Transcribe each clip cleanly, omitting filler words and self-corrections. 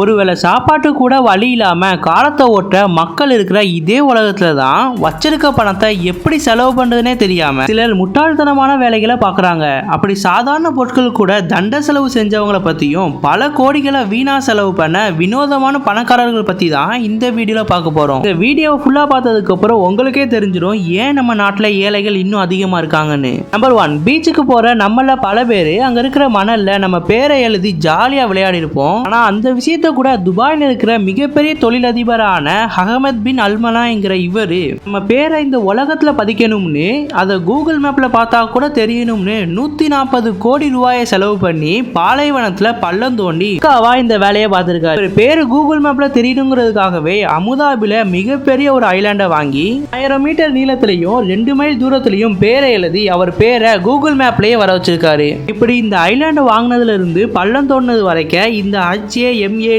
ஒருவேளை சாப்பாட்டு கூட வழி இல்லாம காலத்தை ஓட்ட மக்கள் இருக்கிற இதே உலகத்துல தான் வச்சிருக்க பணத்தை எப்படி செலவு பண்றதுனே தெரியாம சிலர் முட்டாள்தனமான வேலைகளை பாக்குறாங்க. அப்படி சாதாரண பொருட்கள் கூட தண்ட செலவு செஞ்சவங்களை பத்தியும் பல கோடிகளை வீணா செலவு பண்ண வினோதமான பணக்காரர்கள் பத்தி தான் இந்த வீடியோல பார்க்க போறோம். இந்த வீடியோ ஃபுல்லா பார்த்ததுக்கு அப்புறம் உங்களுக்கே தெரிஞ்சிடும் ஏன் நம்ம நாட்டுல ஏழைகள் இன்னும் அதிகமா இருக்காங்கன்னு. நம்பர் 1, பீச்சுக்கு போற நம்மள பல பேரு அங்க இருக்கிற மணல்ல நம்ம பேரை எழுதி ஜாலியா விளையாடி இருப்போம். ஆனா அந்த விஷயத்த கூட துபாயில் இருக்கிற மிகப்பெரிய தொழிலதிபரான அகமது பின் அல்மனாங்கிற இவரு நம்ம பேரை இந்த உலகத்துல பதிக்கணும்னு அதை கூகுள் மேப்ல பார்த்தா கூட தெரியணும்னு 140 கோடி ரூபாயை செலவு பண்ணி பாலைவனத்துல பள்ளம் தோண்டி இந்த வேலையை பார்த்திருக்காரு. பேரு கூகுள் மேப்ல தெரியணுங்கிறதுக்காகவே அமுதாபில மிகப்பெரிய ஒரு ஐலாண்டை வாங்கி 1000 மீட்டர் நீளத்திலையும் 2 மைல் தூரத்திலையும் பேரை எழுதி அவர் பேரை கூகுள் மேப்லயே வர வச்சிருக்காரு. இப்படி இந்த ஐலாண்டை வாங்கினதுல இருந்து பள்ளம் தோண்டினது வரைக்கும் இந்த HAMAD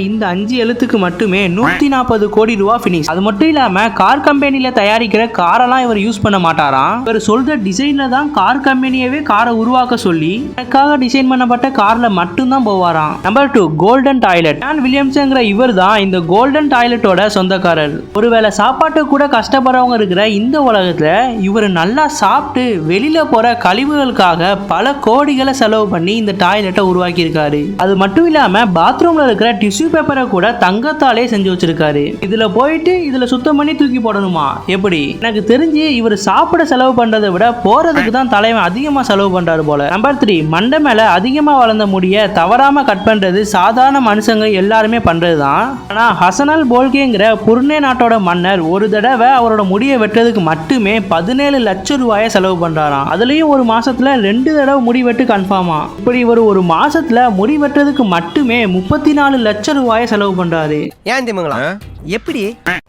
இந்த 5 எழுத்துக்கு மட்டுமே 140 கோடி ரூபா ஃபினிஷ். அது மட்டும் இல்லாம கார் கம்பெனில தயாரிக்கிற காரெல்லாம் இவர் யூஸ் பண்ண மாட்டாராம். இவர் சொல்ற டிசைன்ல தான் கார் கம்பெனியவே காரை உருவாக்க சொல்லி எனக்காக டிசைன் பண்ணப்பட்ட கார்ல மட்டும் தான் போவாராம். Number 2, golden toilet. டான் வில்லியம்ஸ்ங்கிற இவர் தான் இந்த கோல்டன் டாய்லெட்டோட சொந்தக்காரர். ஒருவேளை சாப்பாட்டு கூட கஷ்டப்படுறவங்க இருக்கிற இந்த உலகத்துல இவர் நல்லா சாப்பிட்டு வெளியில போற கழிவுகளுக்காக பல கோடிகளை செலவு பண்ணி இந்த டாய்லெட்டை உருவாக்கி இருக்காரு. அது மட்டும் இல்லாம பாத்ரூம்ல இருக்கிற டிஷ்யூ பேப்பரை கூட தங்கத்தாலே செஞ்சு வச்சிருக்காரு. இதுல போயிட்டு இதுல சுத்தம் பண்ணி தூக்கி போடணுமா? எப்படி? எனக்கு தெரிஞ்சு இவர் சாப்பிட செலவு பண்றதை விட போறதுக்கு தான் தலைவன் அதிகமா செலவு பண்றாரு போல. நம்பர் 3, மண்டை மேல அதிகமா வளர்ந்த முடிய தவறாம கட் பண்றது சாதாரண மனுஷங்க எல்லாருமே பண்றதுதான். ஆனா ஹசனல் போல்கேங்கிற புர்னே நாட்டோட மன்னர் ஒரு தடவை அவரோட முடியை வெட்டுறதுக்கு மட்டுமே 17 லட்சம் ரூபாயை செலவு பண்றாராம். அதுலயும் ஒரு மாசத்துல 2 தடவை முடி வெட்டு கன்ஃபார்மா. இப்படி ஒரு மாசத்துல முடி வெட்டுறதுக்கு மட்டுமே 34 லட்சம் ரூபாயை செலவு பண்றாரு. ஏன் தெரியுங்களா?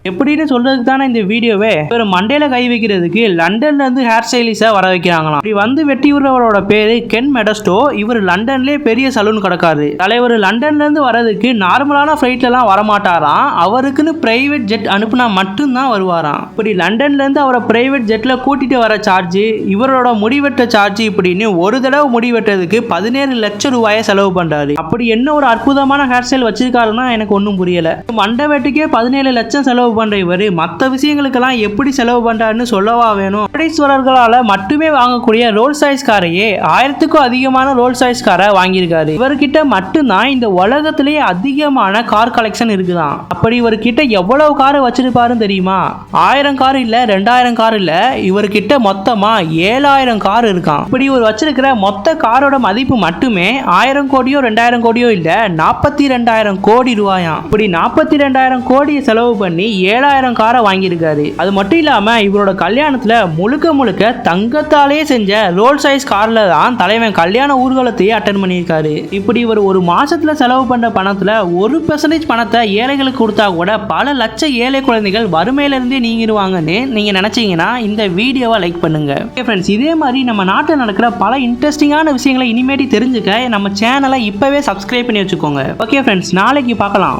எப்படின்னு சொல்றதுக்கு தானே இந்த வீடியோவே. இவர் மண்டையில கை வைக்கிறதுக்கு லண்டன்ல இருந்து ஹேர் ஸ்டைலிஸ்ட வர வைக்கிறாங்களாம். இப்படி வந்து வெட்டி விடுறவரோட பேரு கென் மெடஸ்டோ. இவர் லண்டன்லயே பெரிய சலூன் கடக்காரு. தலைவர் லண்டன்ல இருந்து வரதுக்கு நார்மலான ஃபிளைட்ல எல்லாம் வரமாட்டாராம். அவருக்குன்னு பிரைவேட் ஜெட் அனுப்புனா மட்டும்தான் வருவாராம். இப்படி லண்டன்ல இருந்து அவரை பிரைவேட் ஜெட்ல கூட்டிட்டு வர சார்ஜ், இவரோட முடிவெட்ட சார்ஜ், இப்படின்னு ஒரு தடவை முடிவெட்டதுக்கு 17 லட்சம் ரூபாயை செலவு பண்றாரு. அப்படி என்ன ஒரு அற்புதமான ஹேர் ஸ்டைல் வச்சிருக்காருன்னா எனக்கு ஒன்றும் புரியல. மண்டை வெட்டுக்கே 17 லட்சம் செலவு பண்ற இவரு மற்ற விஷயங்களுக்கெல்லாம் எப்படி செலவு பண்றாருன்னு சொல்லவா வேணும்? கோடீஸ்வரர்களால மட்டுமே வாங்கக்கூடிய ரோல்ஸ் ராய்ஸ் காரையே 1000க்கும் அதிகமான ரோல்ஸ் ராய்ஸ் காரை வாங்கியிருக்காரு. இவர்கிட்ட மட்டும்தான் இந்த உலகத்திலேயே அதிகமான கார் கலெக்ஷன் இருக்குதான். அப்படி இவர்கிட்ட எவ்வளவு கார் வச்சிருப்பாருன்னு தெரியுமா? 1000 கார் இல்ல, 2000 கார் இல்ல, இவர்கிட்ட மொத்தமா 7000 கார் இருக்கான். இப்படி இவர் வச்சிருக்கிற மொத்த காரோட மதிப்பு மட்டுமே 1000 கோடியோ 2000 கோடியோ இல்ல, 42,000 கோடி ரூபாயாம். இப்படி 42,000 கோடியை செலவு பண்ணி 7000 காரை வாங்கியிருக்காரு. அது மட்டும் இல்லாம இவரோட கல்யாணத்துல முழுக்க தங்கத்தாலே செஞ்ச ரோல்ஸ் ராய்ஸ் கார்ல தான் தலைவன் கல்யாண ஊர்வலத்தையே அட்டெண்ட் பண்ணியிருக்காரு. இப்படி இவர் ஒரு மாசத்துல செலவு பண்ற பணத்துல 1% பணத்தை ஏழைகளுக்கு கொடுத்தா கூட பல லட்சம் ஏழை குழந்தைகள் வறுமையில இருந்தே நீங்கிடுவாங்கன்னு நீங்க நினைச்சீங்கன்னா இந்த வீடியோவை லைக் பண்ணுங்க. ஃப்ரெண்ட்ஸ், இதே மாதிரி நம்ம நாட்டில் நடக்கிற பல இன்ட்ரெஸ்டிங்கான விஷயங்களை இனிமேட்டு தெரிஞ்சுக்க நம்ம சேனலை இப்பவே சப்ஸ்கிரைப் பண்ணி வச்சுக்கோங்க. ஓகே ஃப்ரெண்ட்ஸ், நாளைக்கு பார்க்கலாம்.